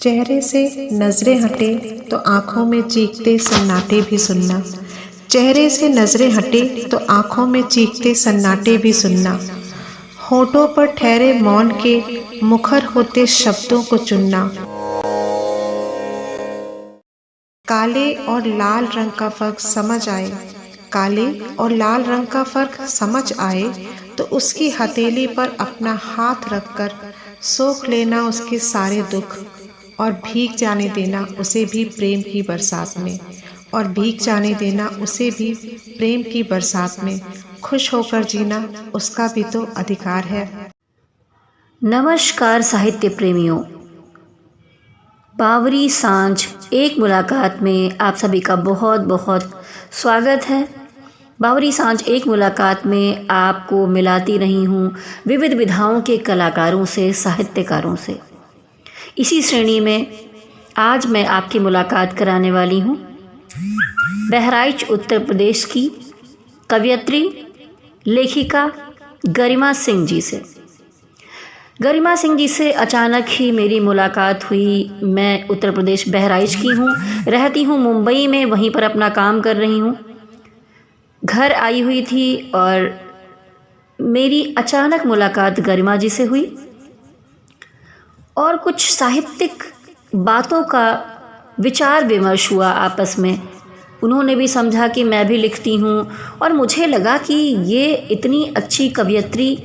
चेहरे से नजरें हटे तो आंखों में चीखते सन्नाटे भी सुनना। चेहरे से नजरें हटे तो आंखों में चीखते सन्नाटे भी सुनना। होठों पर ठहरे मौन के मुखर होते शब्दों को चुनना। काले और लाल रंग का फर्क समझ आए, काले और लाल रंग का फर्क समझ आए तो उसकी हथेली पर अपना हाथ रखकर सोख लेना उसके सारे दुख, और भीग जाने देना उसे भी प्रेम की बरसात में, और भीग जाने देना उसे भी प्रेम की बरसात में। खुश होकर जीना उसका भी तो अधिकार है। नमस्कार साहित्य प्रेमियों, बावरी सांझ एक मुलाकात में आप सभी का बहुत बहुत स्वागत है। बावरी सांझ एक मुलाकात में आपको मिलाती रही हूँ विविध विधाओं के कलाकारों से, साहित्यकारों से। इसी श्रेणी में आज मैं आपकी मुलाकात कराने वाली हूँ बहराइच उत्तर प्रदेश की कवयित्री, लेखिका गरिमा सिंह जी से। गरिमा सिंह जी से अचानक ही मेरी मुलाकात हुई। मैं उत्तर प्रदेश बहराइच की हूँ, रहती हूँ मुंबई में, वहीं पर अपना काम कर रही हूँ। घर आई हुई थी और मेरी अचानक मुलाकात गरिमा जी से हुई और कुछ साहित्यिक बातों का विचार विमर्श हुआ आपस में। उन्होंने भी समझा कि मैं भी लिखती हूँ और मुझे लगा कि ये इतनी अच्छी कवयित्री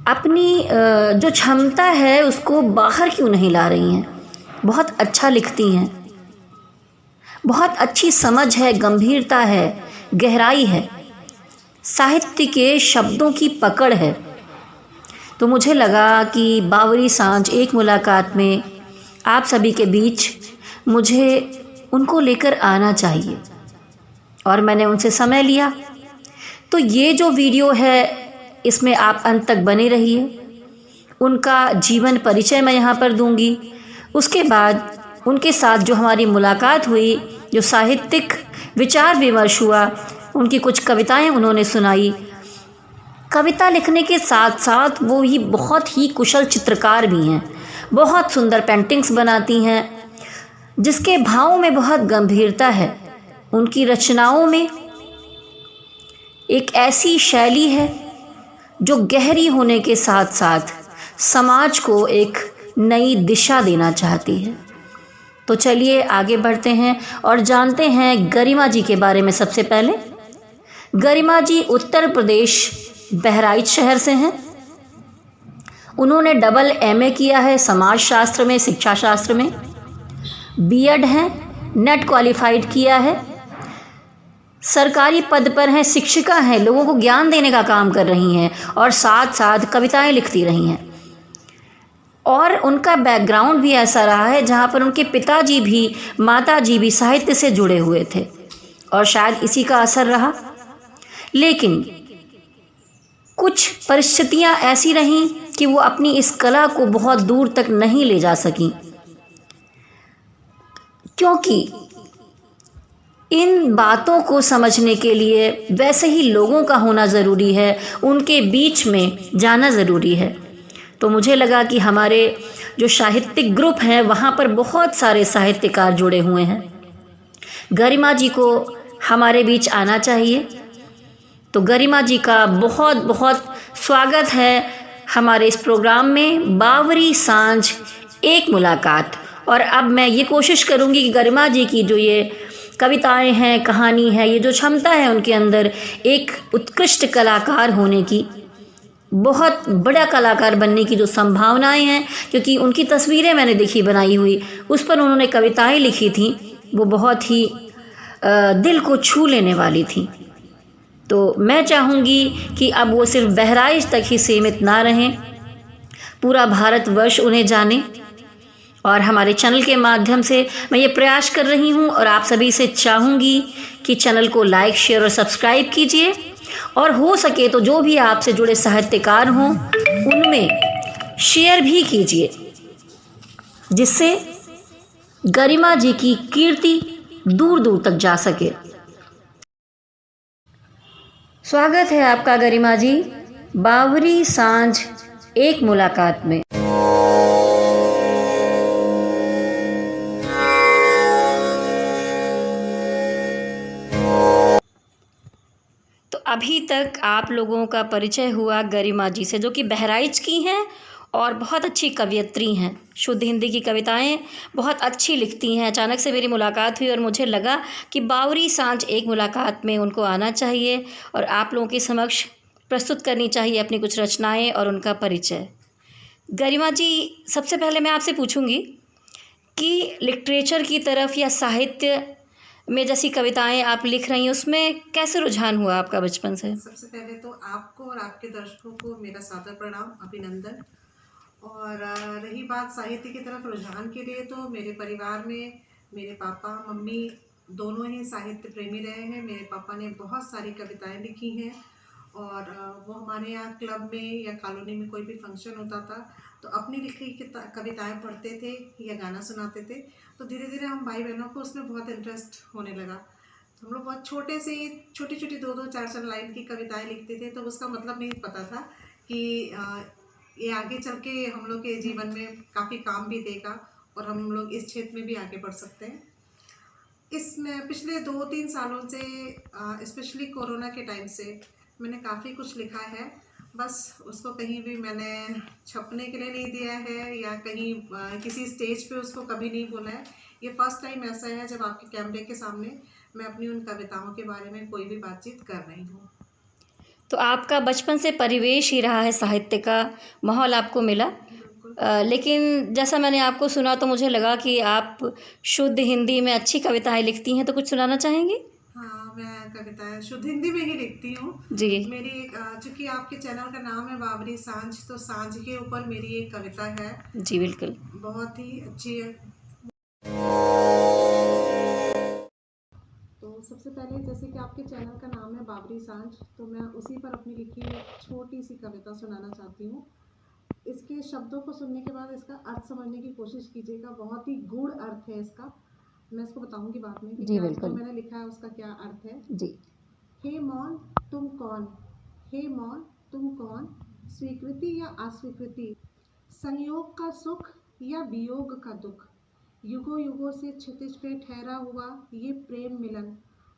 अपनी जो क्षमता है उसको बाहर क्यों नहीं ला रही हैं। बहुत अच्छा लिखती हैं, बहुत अच्छी समझ है, गंभीरता है, गहराई है, साहित्य के शब्दों की पकड़ है। तो मुझे लगा कि बावरी सांझ एक मुलाकात में आप सभी के बीच मुझे उनको लेकर आना चाहिए और मैंने उनसे समय लिया। तो ये जो वीडियो है इसमें आप अंत तक बने रहिए। उनका जीवन परिचय मैं यहाँ पर दूंगी। उसके बाद उनके साथ जो हमारी मुलाकात हुई, जो साहित्यिक विचार विमर्श हुआ, उनकी कुछ कविताएं उन्होंने सुनाई। कविता लिखने के साथ साथ वो ही बहुत ही कुशल चित्रकार भी हैं, बहुत सुंदर पेंटिंग्स बनाती हैं जिसके भावों में बहुत गंभीरता है। उनकी रचनाओं में एक ऐसी शैली है जो गहरी होने के साथ साथ समाज को एक नई दिशा देना चाहती है। तो चलिए आगे बढ़ते हैं और जानते हैं गरिमा जी के बारे में। सबसे पहले गरिमा जी उत्तर प्रदेश बहराइच शहर से हैं। उन्होंने डबल एमए किया है समाज शास्त्र में, शिक्षा शास्त्र में, बीएड हैं, नेट क्वालिफाइड किया है, सरकारी पद पर हैं, शिक्षिका हैं, लोगों को ज्ञान देने का काम कर रही हैं और साथ साथ कविताएं लिखती रही हैं। और उनका बैकग्राउंड भी ऐसा रहा है जहाँ पर उनके पिताजी भी, माताजी भी साहित्य से जुड़े हुए थे और शायद इसी का असर रहा। लेकिन कुछ परिस्थितियाँ ऐसी रहीं कि वो अपनी इस कला को बहुत दूर तक नहीं ले जा सकीं, क्योंकि इन बातों को समझने के लिए वैसे ही लोगों का होना ज़रूरी है, उनके बीच में जाना ज़रूरी है। तो मुझे लगा कि हमारे जो साहित्यिक ग्रुप हैं वहाँ पर बहुत सारे साहित्यकार जुड़े हुए हैं, गरिमा जी को हमारे बीच आना चाहिए। तो गरिमा जी का बहुत बहुत स्वागत है हमारे इस प्रोग्राम में बावरी सांझ एक मुलाकात। और अब मैं ये कोशिश करूँगी कि गरिमा जी की जो ये कविताएं हैं, कहानी है, ये जो क्षमता है उनके अंदर एक उत्कृष्ट कलाकार होने की, बहुत बड़ा कलाकार बनने की जो संभावनाएं हैं, क्योंकि उनकी तस्वीरें मैंने देखी बनाई हुई, उस पर उन्होंने कविताएं लिखी थी, वो बहुत ही दिल को छू लेने वाली थी। तो मैं चाहूँगी कि अब वो सिर्फ बहराइच तक ही सीमित ना रहें, पूरा भारतवर्ष उन्हें जाने। और हमारे चैनल के माध्यम से मैं ये प्रयास कर रही हूँ और आप सभी से चाहूँगी कि चैनल को लाइक, शेयर और सब्सक्राइब कीजिए और हो सके तो जो भी आपसे जुड़े साहित्यकार हों उनमें शेयर भी कीजिए, जिससे गरिमा जी की कीर्ति दूर दूर तक जा सके। स्वागत है आपका गरिमा जी बावरी सांझ एक मुलाकात में। अभी तक आप लोगों का परिचय हुआ गरिमा जी से, जो कि बहराइच की हैं और बहुत अच्छी कवयित्री हैं। शुद्ध हिंदी की कविताएं बहुत अच्छी लिखती हैं। अचानक से मेरी मुलाकात हुई और मुझे लगा कि बावरी सांझ एक मुलाकात में उनको आना चाहिए और आप लोगों के समक्ष प्रस्तुत करनी चाहिए अपनी कुछ रचनाएं और उनका परिचय। गरिमा जी, सबसे पहले मैं आपसे पूछूंगी कि लिटरेचर की तरफ या साहित्य में जैसी कविताएं आप लिख रही हैं, उसमें कैसे रुझान हुआ आपका बचपन से? सबसे पहले तो आपको और आपके दर्शकों को मेरा सादर प्रणाम, अभिनंदन। और रही बात साहित्य की तरफ रुझान के लिए, तो मेरे परिवार में मेरे पापा मम्मी दोनों ही साहित्य प्रेमी रहे हैं। मेरे पापा ने बहुत सारी कविताएं लिखी हैं और वो हमारे यहाँ क्लब में या कॉलोनी में कोई भी फंक्शन होता था तो अपनी लिखी कविताएं पढ़ते थे या गाना सुनाते थे। तो धीरे धीरे हम भाई बहनों को उसमें बहुत इंटरेस्ट होने लगा। तो हम लोग बहुत छोटे से ही छोटी छोटी 2-2 4-4 लाइन की कविताएं लिखते थे। तो उसका मतलब नहीं पता था कि ये आगे चल के हम लोग के जीवन में काफ़ी काम भी देगा और हम लोग इस क्षेत्र में भी आगे बढ़ सकते हैं। इसमें पिछले 2-3 सालों से स्पेशली कोरोना के टाइम से मैंने काफ़ी कुछ लिखा है। बस उसको कहीं भी मैंने छपने के लिए नहीं दिया है या कहीं किसी स्टेज पे उसको कभी नहीं बोला है। ये फर्स्ट टाइम ऐसा है जब आपके कैमरे के सामने मैं अपनी उन कविताओं के बारे में कोई भी बातचीत कर रही हूँ। तो आपका बचपन से परिवेश ही रहा है, साहित्य का माहौल आपको मिला। लेकिन जैसा मैंने आपको सुना तो मुझे लगा कि आप शुद्ध हिंदी में अच्छी कविताएं लिखती हैं, तो कुछ सुनाना चाहेंगी? हाँ, मैं कविताएं शुद्ध हिंदी में ही लिखती हूँ। जी मेरी चूँकि आपके चैनल का नाम है बावरी सांझ, तो सांझ के ऊपर मेरी एक कविता है। जी बिल्कुल। बहुत ही अच्छी है। तो सबसे पहले, जैसे कि आपके चैनल का नाम है बावरी सांझ, तो मैं उसी पर अपनी लिखी एक छोटी सी कविता सुनाना चाहती हूँ। इसके शब्दों को सुनने के बाद इसका अर्थ समझने की कोशिश कीजिएगा। बहुत ही गूढ़ अर्थ है इसका। मैं इसको बताऊंगी बाद में कि जी क्या बिल्कुल। जो मैंने लिखा है उसका क्या अर्थ है। जी। हे मौन तुम कौन, हे मौन तुम कौन, स्वीकृति या अस्वीकृति, संयोग का सुख या वियोग का दुख, युगों युगों से क्षितिज पे ठहरा हुआ ये प्रेम मिलन,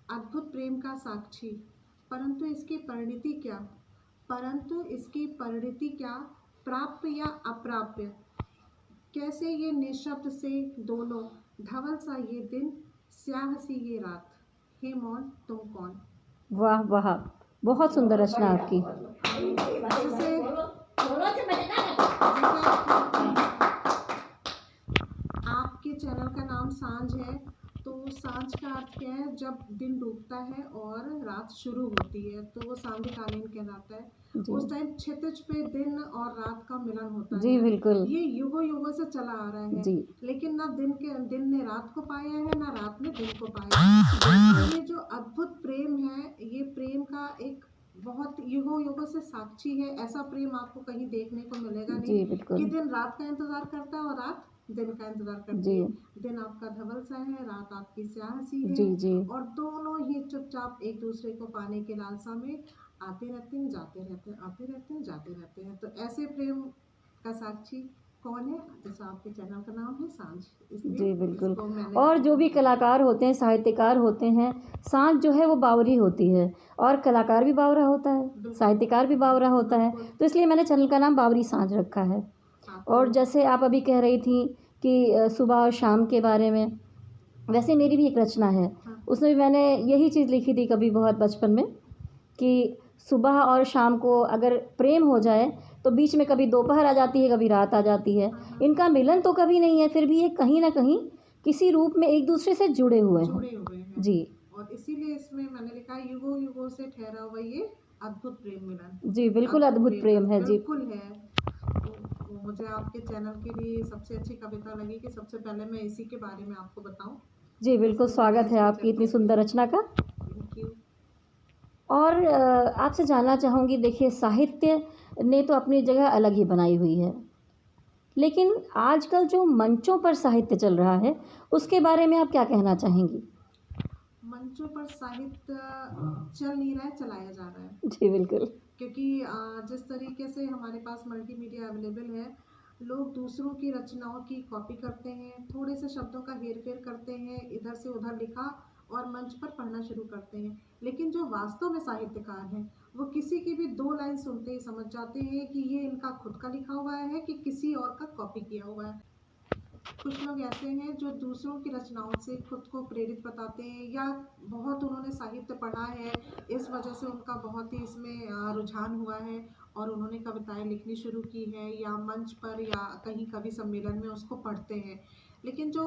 अद्भुत प्रेम का साक्षी, परंतु इसकी परिणति क्या, परंतु इसकी परिणति क्या, प्राप्य या अप्राप्य, कैसे ये निःशब्द से दोनों, धवल सा ये दिन, स्याह सी ये रात, हे मौन तुम कौन। वाह वाह, बहुत सुंदर रचना आपकी। जैसे आपके चैनल का नाम सांझ है, तो सांझ का अर्थ क्या है? जब दिन डूबता है और रात शुरू होती है तो वो सांध्यकालीन कहलाता है। उस टाइम क्षितिज पे दिन और रात का मिलन होता जी है। बिल्कुल। ये युगों युगों से चला आ रहा है। जी। लेकिन ना दिन ने रात को पाया है, ना रात ने दिन को पाया है। ये जो अद्भुत प्रेम है, ये प्रेम का एक बहुत युगों युगों से साक्षी है। ऐसा प्रेम आपको कहीं देखने को मिलेगा जी नहीं बिल्कुल। कि दिन रात का इंतजार करता है और रात दिन का इंतजार करती जी। है। दिन आपका धवल सा है, रात आपकी स्याह सी है। जी जी। और दोनों ही चुपचाप एक दूसरे को पाने के लालसा में आते रहते हैं, जाते रहते हैं, आते रहते हैं, जाते रहते हैं। तो ऐसे प्रेम का साक्षी कौन है? जैसा आपके चैनल का नाम है सांझ, इसलिए जी बिल्कुल। इसको मैंने और जो भी कलाकार होते हैं, साहित्यकार होते हैं, सांझ जो है वो बावरी होती है और कलाकार भी बावरा होता है, साहित्यकार भी बावरा होता है। तो इसलिए मैंने चैनल का नाम बावरी सांझ रखा है। और जैसे आप अभी कह रही थी कि सुबह और शाम के बारे में, वैसे मेरी भी एक रचना है, उसमें भी मैंने यही चीज़ लिखी थी कभी बहुत बचपन में कि सुबह और शाम को अगर प्रेम हो जाए तो बीच में कभी दोपहर आ जाती है, कभी रात आ जाती है। इनका मिलन तो कभी नहीं है, फिर भी ये कहीं ना कहीं किसी रूप में एक दूसरे से जुड़े हुए हैं। जी। और इसीलिए इसमें मैंने लिखा युगों युगों से ठहरा हुआ ये अद्भुत प्रेम मिलन। जी बिल्कुल, अद्भुत प्रेम है। जी बिल्कुल है। तो मुझे आपके चैनल के लिए सबसे अच्छी कविता लगी कि सबसे पहले मैं इसी के बारे में आपको बताऊं। जी बिल्कुल, स्वागत है आपकी इतनी सुंदर रचना का। Thank you. और आपसे जानना चाहूँगी, देखिए साहित्य ने तो अपनी जगह अलग ही बनाई हुई है, लेकिन आजकल जो मंचों पर साहित्य चल रहा है उसके बारे में आप क्या कहना चाहेंगी? मंचों पर साहित्य चल नहीं रहा है, चलाया जा रहा है। जी बिल्कुल। क्योंकि जिस तरीके से हमारे पास मल्टीमीडिया अवेलेबल है, लोग दूसरों की रचनाओं की कॉपी करते हैं, थोड़े से शब्दों का हेर फेर करते हैं, इधर से उधर लिखा और मंच पर पढ़ना शुरू करते हैं। लेकिन जो वास्तव में साहित्यकार हैं, वो किसी की भी 2 लाइन सुनते ही समझ जाते हैं कि ये इनका खुद का लिखा हुआ है कि किसी और का कॉपी किया हुआ है। कुछ लोग ऐसे हैं जो दूसरों की रचनाओं से खुद को प्रेरित बताते हैं, या बहुत उन्होंने साहित्य पढ़ा है, इस वजह से उनका बहुत ही इसमें रुझान हुआ है और उन्होंने कविताएं लिखनी शुरू की है, या मंच पर या कहीं कवि सम्मेलन में उसको पढ़ते हैं। लेकिन जो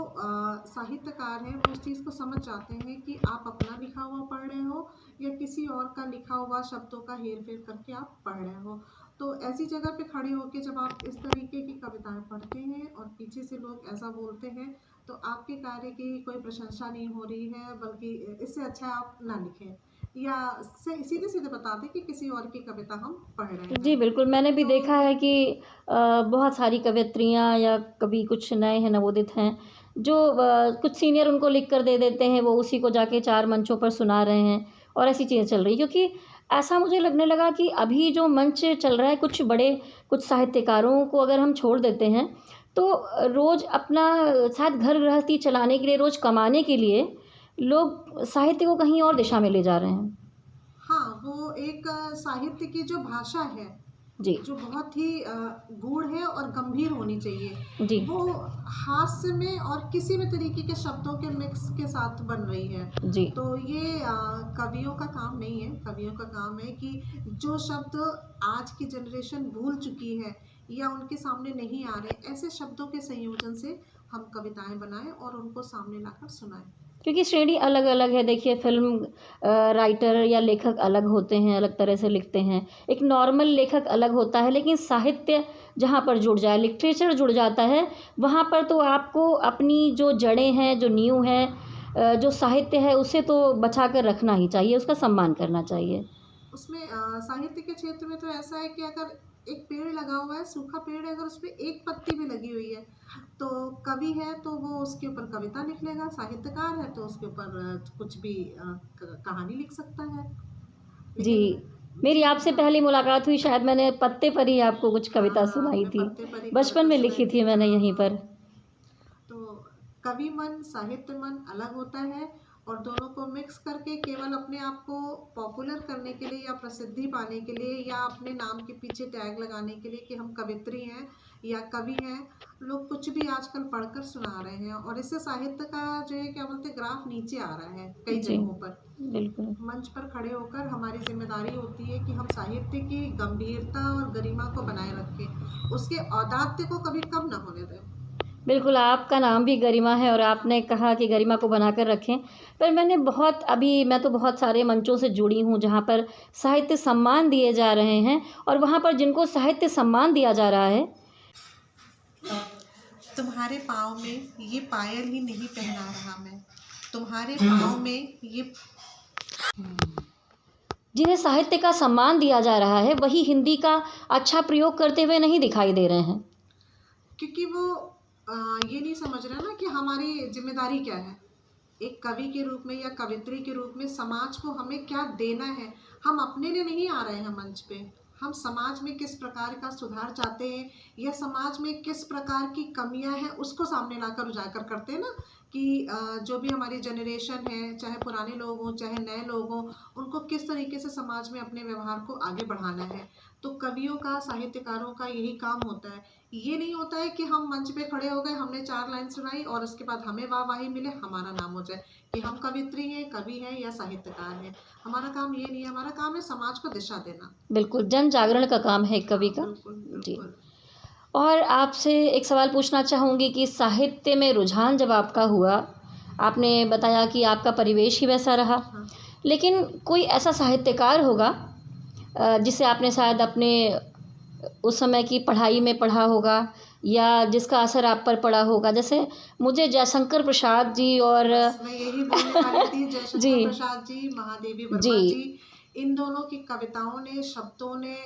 साहित्यकार हैं वो उस चीज़ को समझ जाते हैं कि आप अपना लिखा हुआ पढ़ रहे हो या किसी और का लिखा हुआ शब्दों का हेर फेर करके आप पढ़ रहे हो। तो ऐसी जगह पे खड़े होके जब आप इस तरीके की कविताएं पढ़ते हैं और पीछे से लोग ऐसा बोलते हैं, तो आपके कार्य की कोई प्रशंसा नहीं हो रही है, बल्कि इससे अच्छा आप ना लिखें, या सीधे सीधे बता दें कि किसी और की कविता हम पढ़ रहे जी हैं। बिल्कुल, मैंने भी तो देखा है कि बहुत सारी कवयित्रियाँ या कवि कुछ नए हैं, नवोदित हैं, जो कुछ सीनियर उनको लिख कर दे देते हैं, वो उसी को जाके 4 मंचों पर सुना रहे हैं और ऐसी चीज़ें चल रही हैं। क्योंकि ऐसा मुझे लगने लगा कि अभी जो मंच चल रहा है, कुछ साहित्यकारों को अगर हम छोड़ देते हैं, तो रोज़ अपना शायद घर गृहस्थी चलाने के लिए, रोज़ कमाने के लिए लोग साहित्य को कहीं और दिशा में ले जा रहे हैं। हाँ, वो एक साहित्य की जो भाषा है, जी, जो बहुत ही गूढ़ है और गंभीर होनी चाहिए, जी, वो हास्य में और किसी भी तरीके के शब्दों के मिक्स के साथ बन रही है। जी। तो ये कवियों का काम नहीं है। कवियों का काम है कि जो शब्द आज की जनरेशन भूल चुकी है या उनके सामने नहीं आ रहे, ऐसे शब्दों के संयोजन से हम कविताएं बनाएं और उनको सामने लाकर सुनाएं। क्योंकि श्रेणी अलग-अलग है। देखिए फ़िल्म राइटर या लेखक अलग होते हैं, अलग तरह से लिखते हैं। एक नॉर्मल लेखक अलग होता है, लेकिन साहित्य जहाँ पर जुड़ जाए, लिटरेचर जुड़ जाता है, वहाँ पर तो आपको अपनी जो जड़ें हैं, जो नींव है, जो साहित्य है, उसे तो बचा कर रखना ही चाहिए, उसका सम्मान करना चाहिए। उसमें साहित्य के क्षेत्र में तो ऐसा है कि अगर एक पेड़ लगा हुआ है, सूखा पेड़ है, अगर उसमें एक पत्ती भी लगी हुई है, तो कवि है तो वो उसके ऊपर कविता लिख लेगा, साहित्यकार है तो उसके ऊपर कुछ भी कहानी लिख सकता है। जी, लेकिन मेरी जी आपसे हाँ, पहली मुलाकात हुई, शायद मैंने पत्ते पर ही आपको कुछ हाँ, कविता हाँ, सुनाई आपने थी। पत्ते पर ही बचपन कविता में सुनाई लिखी थी थी। मैंने हाँ, यहीं हाँ। पर। तो कवि मन, साहित्य मन अलग होता है, और दोनों को मिक्स करके केवल अपने आप को पॉपुलर करने के लिए या प्रसिद्धि पाने के लिए या अपने नाम के पीछे टैग लगाने के लिए कि हम कवित्री हैं या कवि हैं, लोग कुछ भी आजकल पढ़कर सुना रहे हैं, और इससे साहित्य का जो है क्या बोलते हैं, ग्राफ नीचे आ रहा है कई जी, जगहों पर। बिल्कुल। मंच पर खड़े होकर हमारी जिम्मेदारी होती है कि हम साहित्य की गंभीरता और गरिमा को बनाए रखें, उसके औदात्य को कभी कम ना होने दें। बिल्कुल, आपका नाम भी गरिमा है और आपने कहा कि गरिमा को बनाकर रखें। पर मैं तो बहुत सारे मंचों से जुड़ी हूँ जहाँ पर साहित्य सम्मान दिए जा रहे हैं और वहाँ पर जिनको साहित्य सम्मान दिया जा रहा है, तुम्हारे पाँव में ये पायल ही नहीं पहना रहा मैं, तुम्हारे पाँव में ये। जिन्हें साहित्य का सम्मान दिया जा रहा है, वही हिंदी का अच्छा प्रयोग करते हुए नहीं दिखाई दे रहे हैं। क्योंकि वो ये नहीं समझ रहे ना कि हमारी जिम्मेदारी क्या है, एक कवि के रूप में या कवित्री के रूप में समाज को हमें क्या देना है। हम अपने लिए नहीं आ रहे हैं मंच पे, हम समाज में किस प्रकार का सुधार चाहते हैं या समाज में किस प्रकार की कमियां हैं उसको सामने लाकर उजागर करते हैं ना, कि जो भी हमारी जनरेशन है, चाहे पुराने लोग हों चाहे नए लोग हों, उनको किस तरीके से समाज में अपने व्यवहार को आगे बढ़ाना है। तो कवियों का, साहित्यकारों का यही काम होता है। ये नहीं होता है कि हम मंच पे खड़े हो गए, हमने 4 लाइन सुनाई और उसके बाद हमें वाहवाही मिले, हमारा नाम हो जाए कि हम कवित्री हैं, कवि हैं या साहित्यकार हैं। हमारा काम ये नहीं है, हमारा काम है समाज को दिशा देना। बिल्कुल, जन जागरण का काम है एक कवि हाँ, का। बिल्कुल जी। बिल्कुल। और आपसे एक सवाल पूछना चाहूँगी कि साहित्य में रुझान जब आपका हुआ, आपने बताया कि आपका परिवेश ही वैसा रहा, हाँ, लेकिन कोई ऐसा साहित्यकार होगा जिसे आपने शायद अपने उस समय की पढ़ाई में पढ़ा होगा या जिसका असर आप पर पड़ा होगा। जैसे मुझे जयशंकर प्रसाद जी और बस मैं यही बोलने वाली थी। जी, जयशंकर प्रसाद जी, महादेवी जी, वर्मा जी, इन दोनों की कविताओं ने, शब्दों ने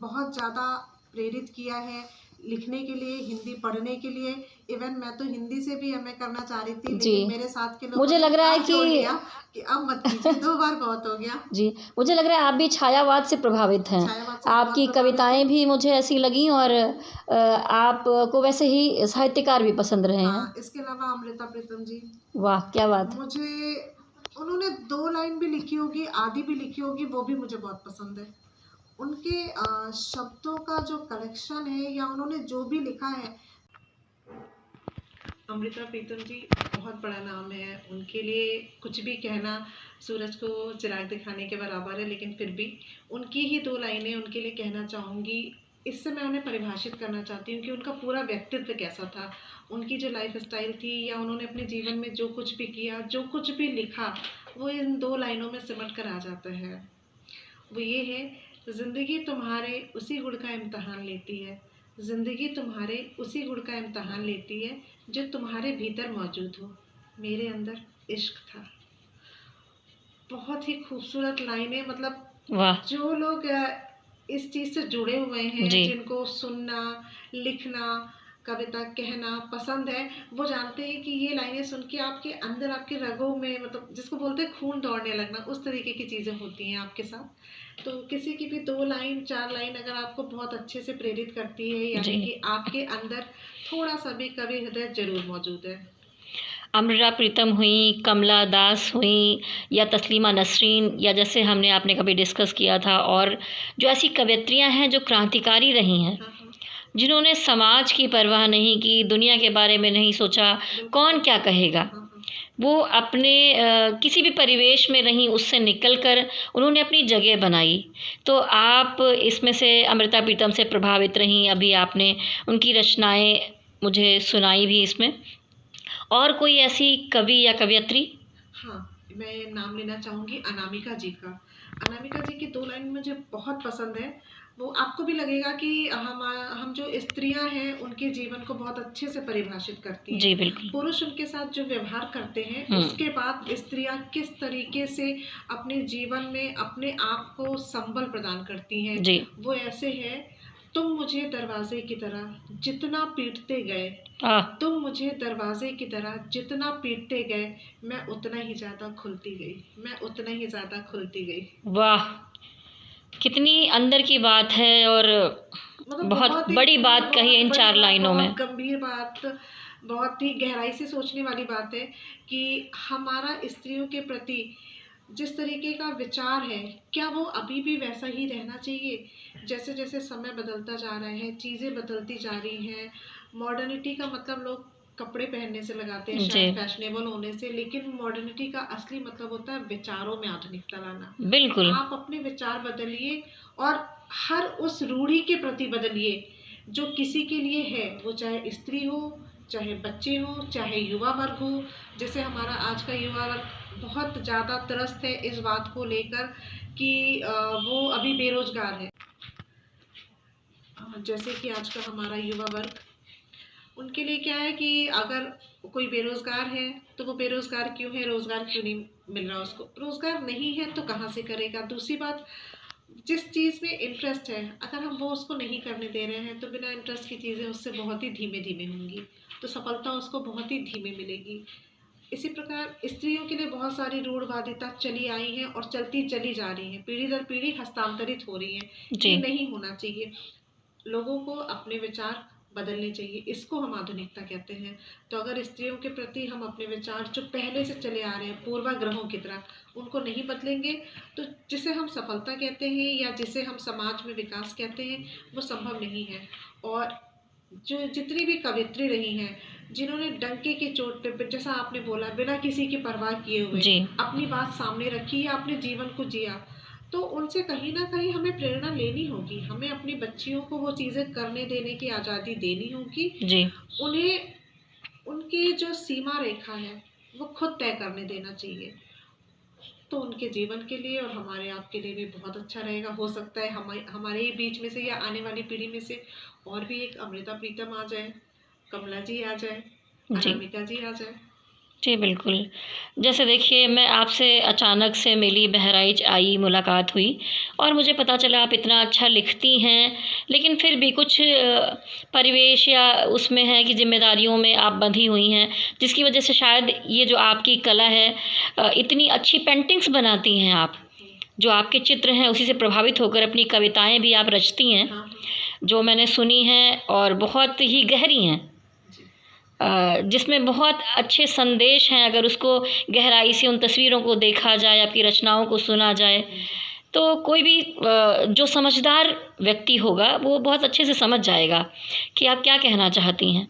बहुत ज़्यादा प्रेरित किया है लिखने के लिए, हिंदी पढ़ने के लिए। इवन मैं तो हिंदी से भी एमए करना चाह रही थी, जी। लेकिन मेरे साथ के लोगों मुझे ने लग रहा है हाथ कि जोड़ लिया कि अब मत कीजिए, 2 बार बहुत हो गया। जी, मुझे लग रहा है आप भी छायावाद से प्रभावित हैं। छायावाद से मैं बहुत आपकी प्रभावित कविताएँ हूँ। भी मुझे ऐसी लगीं और आपको वैसे ही साहित्यकार भी पसंद रहे हैं। हाँ, इसके अलावा अमृता प्रीतम जी, वाह! क्या बात है। मुझे लिखी होगी, आधी भी लिखी होगी, वो भी मुझे बहुत पसंद है। उनके शब्दों का जो कलेक्शन है या उन्होंने जो भी लिखा है, अमृता प्रीतम जी बहुत बड़ा नाम है, उनके लिए कुछ भी कहना सूरज को चिराग दिखाने के बराबर है, लेकिन फिर भी उनकी ही 2 लाइनें उनके लिए कहना चाहूँगी। इससे मैं उन्हें परिभाषित करना चाहती हूँ कि उनका पूरा व्यक्तित्व कैसा था, उनकी जो लाइफ स्टाइल थी या उन्होंने अपने जीवन में जो कुछ भी किया, जो कुछ भी लिखा, वो इन 2 लाइनों में सिमट कर आ जाता है। वो ये है, ज़िंदगी तुम्हारे उसी गुण का इम्तहान लेती है, ज़िंदगी तुम्हारे उसी गुण का इम्तहान लेती है जो तुम्हारे भीतर मौजूद हो। मेरे अंदर इश्क था। बहुत ही खूबसूरत लाइनें, मतलब वाह। जो लोग इस चीज़ से जुड़े हुए हैं, जी। जिनको सुनना, लिखना, कविता कहना पसंद है, वो जानते हैं कि ये लाइनें सुन के आपके अंदर, आपके रगों में, मतलब जिसको बोलते हैं खून दौड़ने लगना, उस तरीके की चीज़ें होती हैं आपके साथ। तो किसी की भी 2 लाइन 4 लाइन अगर आपको बहुत अच्छे से प्रेरित करती है, यानी जी। कि आपके अंदर थोड़ा सा भी कवि हृदय जरूर मौजूद है। अमृता प्रीतम हुई, कमला दास हुई, या तस्लीमा नसरीन, या जैसे हमने आपने कभी डिस्कस किया था, और जो ऐसी कवयित्रियाँ हैं जो क्रांतिकारी रही हैं, हाँ हाँ, जिन्होंने समाज की परवाह नहीं की, दुनिया के बारे में नहीं सोचा कौन क्या कहेगा, हाँ हाँ, वो अपने किसी भी परिवेश में रहीं, उससे निकल कर उन्होंने अपनी जगह बनाई। तो आप इसमें से अमृता प्रीतम से प्रभावित रहीं, अभी आपने उनकी रचनाएं मुझे सुनाई भी इसमें। और कोई ऐसी कवि या कवयित्री? हाँ, मैं नाम लेना चाहूँगी अनामिका जी का। अनामिका जी की 2 लाइन मुझे बहुत पसंद है। वो आपको भी लगेगा कि हम जो स्त्रियां हैं उनके जीवन को बहुत अच्छे से परिभाषित करती हैं। जी बिल्कुल। पुरुष उनके साथ जो व्यवहार करते हैं, उसके बाद स्त्रियां किस तरीके से अपने जीवन में अपने आप को संबल प्रदान करती हैं। जी। वो ऐसे है, तुम मुझे दरवाजे की तरह जितना पीटते गए, तुम मुझे दरवाजे की तरह जितना पीटते गए, मैं उतना ही ज्यादा खुलती गई, मैं उतना ही ज्यादा खुलती गई। वाह, कितनी अंदर की बात है, और मतलब बहुत ही बड़ी बात बहुत कही इन बड़ी 4 बात, लाइनों में। बहुत गंभीर बात, बहुत ही गहराई से सोचने वाली बात है कि हमारा स्त्रियों के प्रति जिस तरीके का विचार है, क्या वो अभी भी वैसा ही रहना चाहिए? जैसे जैसे समय बदलता जा रहा है, चीज़ें बदलती जा रही हैं, मॉडर्निटी का मतलब लोग कपड़े पहनने से लगाते हैं, शायद फैशनेबल होने से, लेकिन मॉडर्निटी का असली मतलब होता है विचारों में आधुनिकता लाना। बिल्कुल। आप अपने विचार बदलिए और हर उस रूढ़ी के प्रति बदलिए जो किसी के लिए है, वो चाहे स्त्री हो, चाहे बच्चे हो, चाहे युवा वर्ग हो। जैसे हमारा आज का युवा वर्ग बहुत ज़्यादा त्रस्त है इस बात को लेकर कि वो अभी बेरोजगार है। जैसे कि आज का हमारा युवा वर्ग, उनके लिए क्या है कि अगर कोई बेरोजगार है तो वो बेरोजगार क्यों है, रोजगार क्यों नहीं मिल रहा उसको, रोजगार नहीं है तो कहाँ से करेगा। दूसरी बात, जिस चीज़ में इंटरेस्ट है, अगर हम वो उसको नहीं करने दे रहे हैं तो बिना इंटरेस्ट की चीज़ें उससे बहुत ही धीमे धीमे होंगी, तो सफलता उसको बहुत ही धीमे मिलेगी। इसी प्रकार स्त्रियों के लिए बहुत सारी रूढ़वादिता चली आई हैं और चलती चली जा रही हैं, पीढ़ी दर पीढ़ी हस्तांतरित हो रही हैं। ये नहीं होना चाहिए। लोगों को अपने विचार बदलने चाहिए, इसको हम आधुनिकता कहते हैं। तो अगर स्त्रियों के प्रति हम अपने विचार जो पहले से चले आ रहे हैं पूर्वाग्रहों की तरह, उनको नहीं बदलेंगे, तो जिसे हम सफलता कहते हैं या जिसे हम समाज में विकास कहते हैं, वो संभव नहीं है। और जो जितनी भी कवियत्री रही हैं, जिन्होंने डंके की चोट पे, जैसा आपने बोला, बिना किसी की परवाह किए हुए अपनी बात सामने रखी या अपने जीवन को जिया, तो उनसे कहीं ना कहीं हमें प्रेरणा लेनी होगी। हमें अपनी बच्चियों को वो चीज़ें करने देने की आज़ादी देनी होगी जी। उन्हें उनकी जो सीमा रेखा है वो खुद तय करने देना चाहिए। तो उनके जीवन के लिए और हमारे आपके लिए भी बहुत अच्छा रहेगा। हो सकता है हमारे ही बीच में से या आने वाली पीढ़ी में से और भी एक अमृता प्रीतम आ जाए, कमला जी आ जाए, अनामिका जी आ जाए। जी बिल्कुल। जैसे देखिए, मैं आपसे अचानक से मिली, बहराइच आई, मुलाकात हुई, और मुझे पता चला आप इतना अच्छा लिखती हैं, लेकिन फिर भी कुछ परिवेश या उसमें है कि जिम्मेदारियों में आप बंधी हुई हैं, जिसकी वजह से शायद ये जो आपकी कला है, इतनी अच्छी पेंटिंग्स बनाती हैं आप, जो आपके चित्र हैं उसी से प्रभावित होकर अपनी कविताएं भी आप रचती हैं, जो मैंने सुनी हैं और बहुत ही गहरी हैं। जिसमें बहुत अच्छे संदेश हैं। अगर उसको गहराई से उन तस्वीरों को देखा जाए, आपकी रचनाओं को सुना जाए, तो कोई भी जो समझदार व्यक्ति होगा वो बहुत अच्छे से समझ जाएगा कि आप क्या कहना चाहती हैं।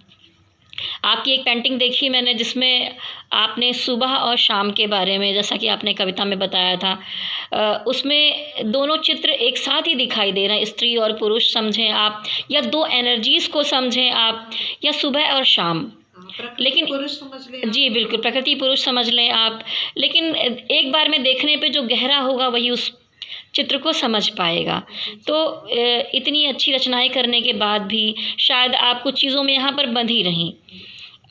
आपकी एक पेंटिंग देखी मैंने जिसमें आपने सुबह और शाम के बारे में, जैसा कि आपने कविता में बताया था, उसमें दोनों चित्र एक साथ ही दिखाई दे रहे हैं, स्त्री और पुरुष समझें आप, या दो एनर्जीज़ को समझें आप, या सुबह और शाम। लेकिन पुरुष समझ लें जी बिल्कुल, प्रकृति पुरुष समझ लें आप, लेकिन एक बार में देखने पे जो गहरा होगा वही उस चित्र को समझ पाएगा। तो इतनी अच्छी रचनाएं करने के बाद भी शायद आप कुछ चीज़ों में यहाँ पर बंधी रहीं।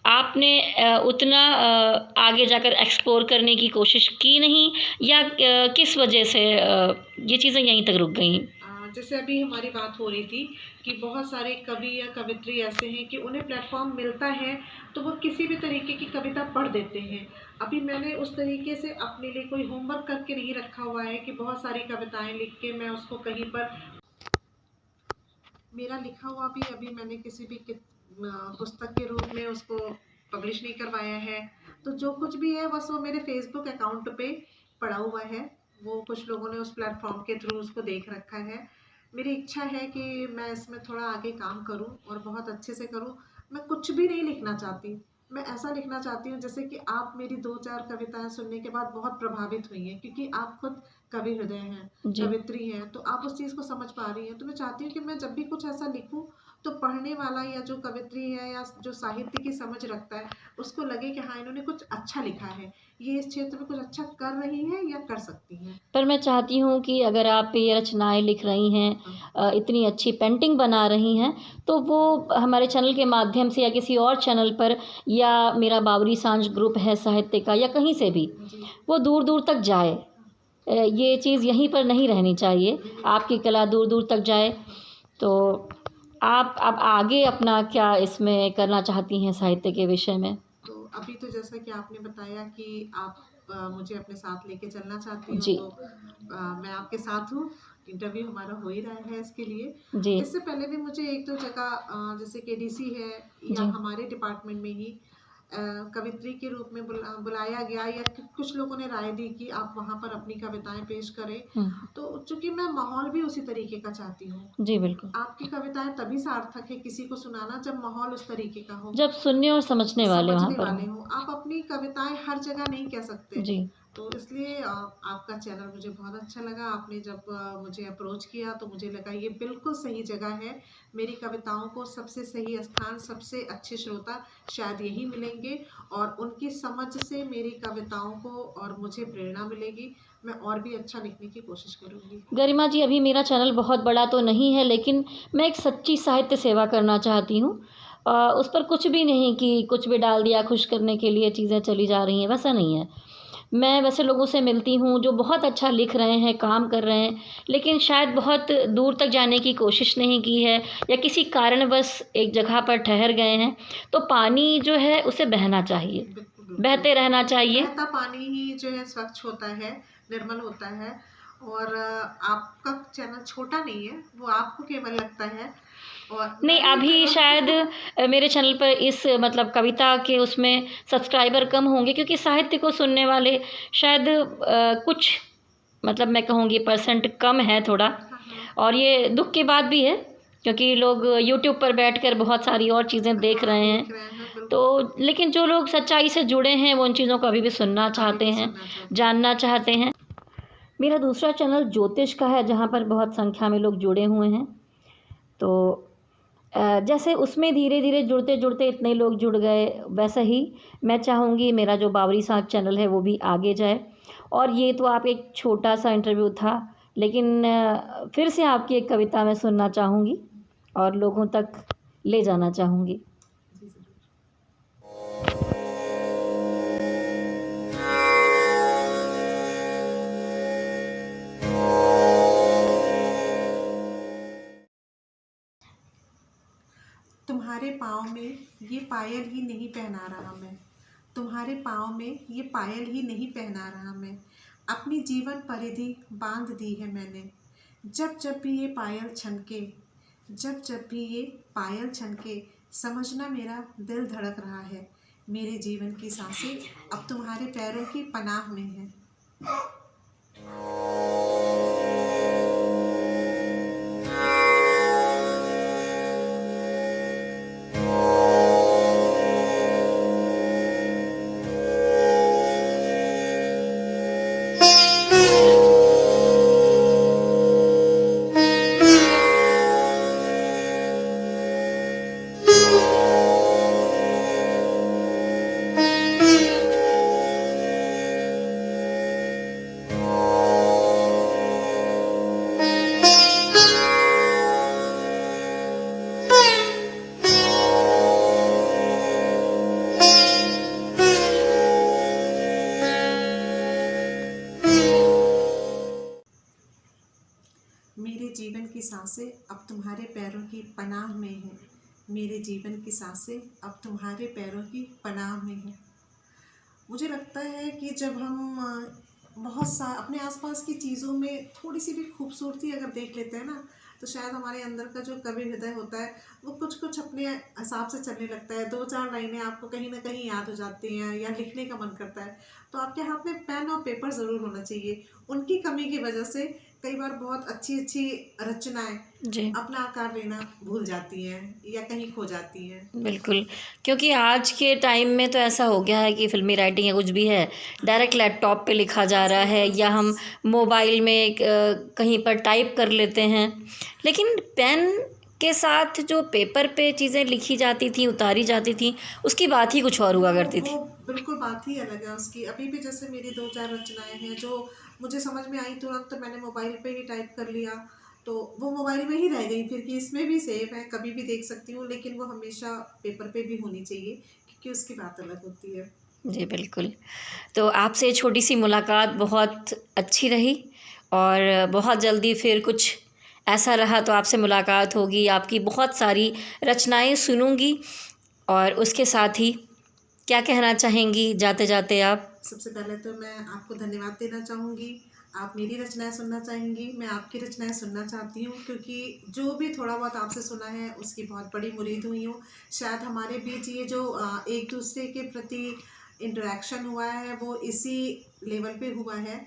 आपने उतना आगे जाकर एक्सप्लोर करने की कोशिश की नहीं, या किस वजह से ये चीज़ें यहीं तक रुक गईं? जैसे अभी हमारी बात हो रही थी कि बहुत सारे कवि या कवित्री ऐसे हैं कि उन्हें प्लेटफॉर्म मिलता है तो वो किसी भी तरीके की कविता पढ़ देते हैं। अभी मैंने उस तरीके से अपने लिए कोई होमवर्क करके नहीं रखा हुआ है कि बहुत सारी कविताएं लिख के मैं उसको कहीं पर, मेरा लिखा हुआ भी अभी मैंने किसी भी पुस्तक के रूप में उसको पब्लिश नहीं करवाया है। तो जो कुछ भी है बस वो मेरे फेसबुक अकाउंट पे पड़ा हुआ है। वो कुछ लोगों ने उस प्लेटफॉर्म के थ्रू उसको देख रखा है। मेरी इच्छा है कि मैं इसमें थोड़ा आगे काम करूं और बहुत अच्छे से करूं। मैं कुछ भी नहीं लिखना चाहती, मैं ऐसा लिखना चाहती हूँ जैसे कि आप मेरी 2-4 कविताएं सुनने के बाद बहुत प्रभावित हुई हैं, क्योंकि आप खुद कवि हृदय हैं, जी कवित्री हैं, तो आप उस चीज़ को समझ पा रही हैं। तो मैं चाहती हूँ कि मैं जब भी कुछ ऐसा लिखूं तो पढ़ने वाला या जो कवित्री है या जो साहित्य की समझ रखता है उसको लगे कि हाँ इन्होंने कुछ अच्छा लिखा है, ये इस क्षेत्र में कुछ अच्छा कर रही है या कर सकती हैं। पर मैं चाहती हूँ कि अगर आप ये रचनाएं लिख रही हैं, इतनी अच्छी पेंटिंग बना रही हैं, तो वो हमारे चैनल के माध्यम से या किसी और चैनल पर, या मेरा बावरी सांझ ग्रुप है साहित्य का, या कहीं से भी जी वो दूर दूर तक जाए। ये चीज़ यहीं पर नहीं रहनी चाहिए, आपकी कला दूर दूर तक जाए। तो आप अब आगे अपना क्या इसमें करना चाहती हैं साहित्य के विषय में? तो अभी तो जैसा कि आपने बताया कि आप मुझे अपने साथ लेके चलना चाहती हो, जी तो मैं आपके साथ हूँ। इंटरव्यू हमारा हो ही रहा है इसके लिए। जी इससे पहले भी मुझे 1-2 जगह जैसे केडीसी है या जी। हमारे डिपार्टमेंट में ही कवित्री के रूप में बुलाया गया, या कुछ लोगों ने राय दी कि आप वहाँ पर अपनी कविताएं पेश करें। तो चूंकि मैं माहौल भी उसी तरीके का चाहती हूँ। जी बिल्कुल। आपकी कविताएं तभी सार्थक है किसी को सुनाना जब माहौल उस तरीके का हो, जब सुनने और समझने वाले वहाँ समझने पर वाले हों। हो। आप अपनी कविताएं हर जगह नहीं कह सकते। जी तो इसलिए आपका चैनल मुझे बहुत अच्छा लगा। आपने जब मुझे अप्रोच किया तो मुझे लगा ये बिल्कुल सही जगह है। मेरी कविताओं को सबसे सही स्थान, सबसे अच्छे श्रोता शायद यही मिलेंगे, और उनकी समझ से मेरी कविताओं को और मुझे प्रेरणा मिलेगी। मैं और भी अच्छा लिखने की कोशिश करूँगी। गरिमा जी, अभी मेरा चैनल बहुत बड़ा तो नहीं है, लेकिन मैं एक सच्ची साहित्य सेवा करना चाहती हूँ। उस पर कुछ भी नहीं कि कुछ भी डाल दिया खुश करने के लिए चीज़ें चली जा रही हैं, वैसा नहीं है। मैं वैसे लोगों से मिलती हूँ जो बहुत अच्छा लिख रहे हैं, काम कर रहे हैं, लेकिन शायद बहुत दूर तक जाने की कोशिश नहीं की है, या किसी कारणवश एक जगह पर ठहर गए हैं। तो पानी जो है उसे बहना चाहिए, बिल्कुल बिल्कुल। बहते रहना चाहिए। बहता पानी ही जो है स्वच्छ होता है, निर्मल होता है। और आपका चैनल छोटा नहीं है, वो आपको केवल लगता है। और नहीं, मैंने अभी शायद मेरे चैनल पर इस मतलब कविता के उसमें सब्सक्राइबर कम होंगे, क्योंकि साहित्य को सुनने वाले शायद कुछ मतलब मैं कहूँगी परसेंट कम है थोड़ा। और ये दुख की बात भी है, क्योंकि लोग यूट्यूब पर बैठकर बहुत सारी और चीज़ें देख रहे हैं। बिल्कुल। तो लेकिन जो लोग सच्चाई से जुड़े हैं वो उन चीज़ों को अभी भी सुनना चाहते हैं, जानना चाहते हैं। मेरा दूसरा चैनल ज्योतिष का है, जहाँ पर बहुत संख्या में लोग जुड़े हुए हैं। तो जैसे उसमें धीरे धीरे जुड़ते जुड़ते इतने लोग जुड़ गए, वैसा ही मैं चाहूँगी मेरा जो बावरी साहब चैनल है वो भी आगे जाए। और ये तो आप एक छोटा सा इंटरव्यू था, लेकिन फिर से आपकी एक कविता मैं सुनना चाहूँगी और लोगों तक ले जाना चाहूँगी। तुम्हारे पाँव में ये पायल ही नहीं पहना रहा मैं, तुम्हारे पाँव में ये पायल ही नहीं पहना रहा मैं, अपनी जीवन परिधि बांध दी है मैंने। जब जब भी ये पायल छनके, जब जब भी ये पायल छनके, समझना मेरा दिल धड़क रहा है, मेरे जीवन की सांसें अब तुम्हारे पैरों की पनाह में है। मेरे जीवन की सांसें अब तुम्हारे पैरों की पनाह में है, मेरे जीवन की सांसें अब तुम्हारे पैरों की पनाह में है। मुझे लगता है कि जब हम अपने आसपास की चीज़ों में थोड़ी सी भी खूबसूरती अगर देख लेते हैं ना, तो शायद हमारे अंदर का जो कवि हृदय होता है वो कुछ कुछ अपने हिसाब से चलने लगता है। 2-4 लाइनें आपको कहीं ना कहीं याद हो जाती हैं या लिखने का मन करता है, तो आपके हाथ में पेन और पेपर ज़रूर होना चाहिए। उनकी कमी की वजह से कई बार बहुत अच्छी अच्छी रचनाएं जी अपना आकार लेना भूल जाती हैं या कहीं खो जाती हैं। बिल्कुल, क्योंकि आज के टाइम में तो ऐसा हो गया है कि फ़िल्मी राइटिंग या कुछ भी है, डायरेक्ट लैपटॉप पे लिखा जा रहा है या हम मोबाइल में कहीं पर टाइप कर लेते हैं। लेकिन पेन के साथ जो पेपर पे चीज़ें लिखी जाती थी, उतारी जाती थी, उसकी बात ही कुछ और हुआ करती वो थी। बिल्कुल बात ही अलग है उसकी। अभी भी जैसे मेरी 2-4 रचनाएं हैं जो मुझे समझ में आई, तुरंत तो मैंने मोबाइल पे ही टाइप कर लिया, तो वो मोबाइल में ही रह गई फिर कि इसमें भी सेव है, कभी भी देख सकती हूँ, लेकिन वो हमेशा पेपर पे भी होनी चाहिए क्योंकि उसकी बात अलग होती है। जी, बिल्कुल। तो आपसे छोटी-सी मुलाकात बहुत अच्छी रही और बहुत जल्दी फिर कुछ ऐसा रहा तो आपसे मुलाकात होगी, आपकी बहुत सारी रचनाएँ सुनूँगी और उसके साथ ही क्या कहना चाहेंगी जाते-जाते आप? सबसे पहले तो मैं आपको धन्यवाद देना चाहूँगी। आप मेरी रचनाएँ सुनना चाहेंगी, मैं आपकी रचनाएँ सुनना चाहती हूँ क्योंकि जो भी थोड़ा बहुत आपसे सुना है उसकी बहुत बड़ी मुरीद हुई हूँ। शायद हमारे बीच ये जो एक दूसरे के प्रति इंटरेक्शन हुआ है वो इसी लेवल पे हुआ है।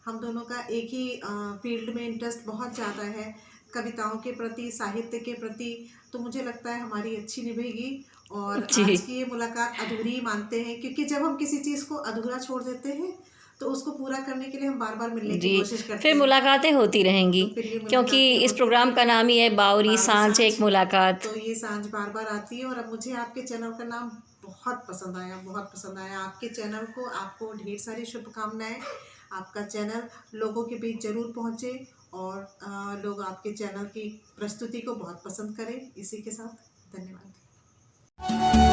हम दोनों का एक ही फील्ड में इंटरेस्ट बहुत ज़्यादा है, कविताओं के प्रति, साहित्य के प्रति, तो मुझे लगता है हमारी अच्छी निभेगी। और जी। आज की ये मुलाकात अधूरी ही मानते हैं क्योंकि जब हम किसी चीज़ को अधूरा छोड़ देते हैं तो उसको पूरा करने के लिए हम बार-बार मिलने की जी, कोशिश करते फिर हैं। मुलाकातें होती रहेंगी तो फिर ये क्योंकि मुलाकातें इस होती प्रोग्राम हैं, का नाम ही है बावरी बावरी साँझ साँझ। एक मुलाकात। तो ये साँझ बार-बार आती है और अब मुझे आपके चैनल का नाम बहुत पसंद आया, बहुत पसंद आया। आपके चैनल को आपको ढेर सारी शुभकामनाएँ। आपका चैनल लोगों के बीच ज़रूर पहुँचे और लोग आपके चैनल की प्रस्तुति को बहुत पसंद करें। इसी के साथ धन्यवाद।